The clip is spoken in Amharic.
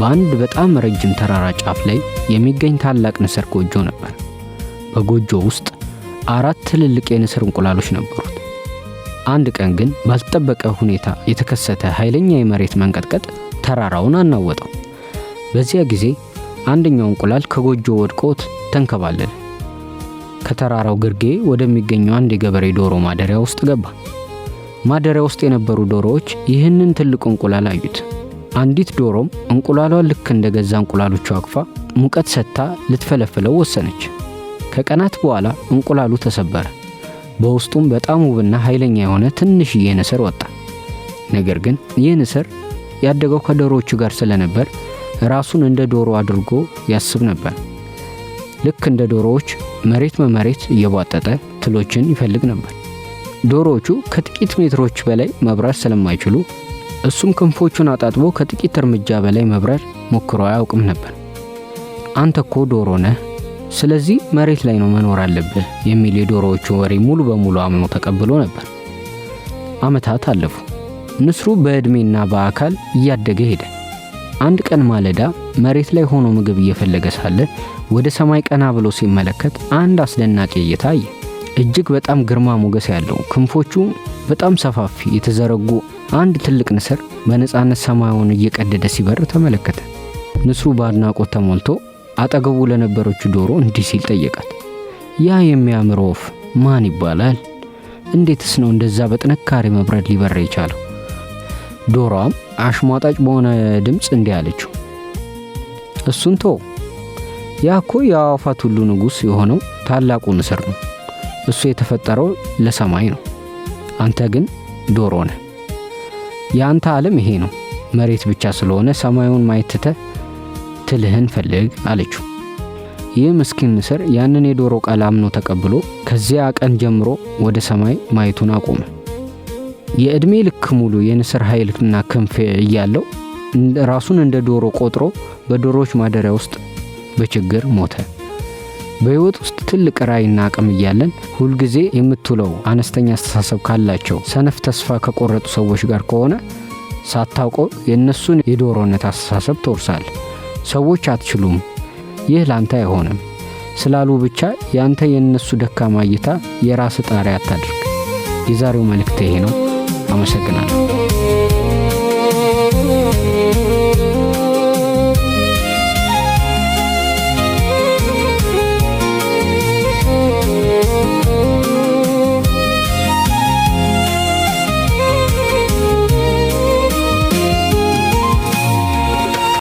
በአንድ በጣም ረጅም ተራራ ጫፍ ላይ የሚገኝ ታላቅ ንስር ጎጆ ነበር። በጎጆ ውስጥ 4 ትልልቅ የንስር እንቁላሎች ነበሩት። አንድ ቀን ግን ባልተጠበቀ ሁኔታ የተከሰተ ኃይለኛ የመሬት መንቀጥቀጥ ተራራውን አናወጠው። በዚያ ጊዜ አንደኛው እንቁላል ከጎጆ ወድቆት ተንከባለለ። ከተራራው ግርጌ ወደሚገኘው አንድ የገበሬ ዶሮ ማደሪያ ውስጥ ገባ። ማደሪያ ውስጥ የነበሩ ዶሮዎች ይህንን ትልቅ እንቁላል አዩት። አንዲት ዶሮም እንቁላሏን ልክ እንደገዛ እንቁላሎቹ አቅፋ ሙቀት ሰጥታ ልትፈለፍለው ወሰነች። ከቀናት በኋላ እንቁላሉ ተሰበረ። በውስጡም በጣም ውብና ኃይለኛ የሆነ ትንሽዬ ንስር ወጣ። ነገር ግን ይህ ንስር ያደገው ከዶሮዎቹ ጋር ስለነበር ራሱን እንደ ዶሮ አድርጎ ያስብ ነበር። ልክ እንደ ዶሮዎች መሬት በመሬት እየቧጠጠ ትሎችን ይፈልግ ነበር። ዶሮዎቹ ከጥቂት ሜትሮች በላይ መብረር ስለማይችሉ እሱም ክንፎቹን አጣጥቦ ከጥቂት እርምጃ በላይ መብረር ሞክሮ አያውቅም ነበር። አንተ እኮ ዶሮ ነህ፣ ስለዚህ መሬት ላይ ነው መኖር አለብህ የሚል የዶሮዎቹ ወሬ ሙሉ በሙሉ አምኖ ተቀብሎ ነበር። ዓመታት አለፉ። ንስሩ በዕድሜና በአካል እያደገ ሄደ። አንድ ቀን ማለዳ መሬት ላይ ሆኖ ምግብ እየፈለገ ሳለ ወደ ሰማይ ቀና ብሎ ሲመለከት አንድ አስደናቂ እይታ አየ። እጅግ በጣም ግርማ ሞገስ ያለው ክንፎቹ በጣም ሰፋፊ የተዘረጉ አንድ ትልቅ ንስር በነፃነት ሰማዩን እየቀደደ ሲበር ተመለከተ። ንስሩ በአድናቆት ተሞልቶ አጠገቡ ለነበረችው ዶሮ እንዲህ ሲል ጠየቃት፣ ያ የሚያምር ወፍ ማን ይባላል? እንዴትስ ነው እንደዛ በጥንካሬ መብረር ሊበር የቻለው? ዶሮዋም አሽሟጣጭ በሆነ ድምፅ እንዲህ አለችው፣ እሱን ተው፣ ያ እኮ የአዕዋፋት ሁሉ ንጉሥ የሆነው ታላቁ ንስር ነው። እሱ የተፈጠረው ለሰማይ ነው። አንተ ግን ዶሮ ነህ። የአንተ ዓለም ይሄ ነው። መሬት ብቻ ስለሆነ ሰማዩን ማየት ትተህ ትልህን ፈልግ አለችው። ይህ ምስኪን ንስር ያንን የዶሮ ቃል አምኖ ተቀብሎ ከዚያ ቀን ጀምሮ ወደ ሰማይ ማየቱን አቆመ። የዕድሜ ልክ ሙሉ የንስር ኃይልና ክንፍ እያለው ራሱን እንደ ዶሮ ቆጥሮ በዶሮዎች ማደሪያ ውስጥ በችግር ሞተ። በሕይወት ውስጥ ትልቅ ራዕይና አቅም እያለን ሁልጊዜ የምትውለው አነስተኛ አስተሳሰብ ካላቸው ሰነፍ ተስፋ ከቆረጡ ሰዎች ጋር ከሆነ ሳታውቀው የእነሱን የዶሮነት አስተሳሰብ ትወርሳለህ። ሰዎች አትችሉም፣ ይህ ላንተ አይሆንም ስላሉ ብቻ ያንተ የእነሱ ደካማ እይታ የራስ ጣሪያ አታድርግ። የዛሬው መልእክት ይሄ ነው። አመሰግናለሁ።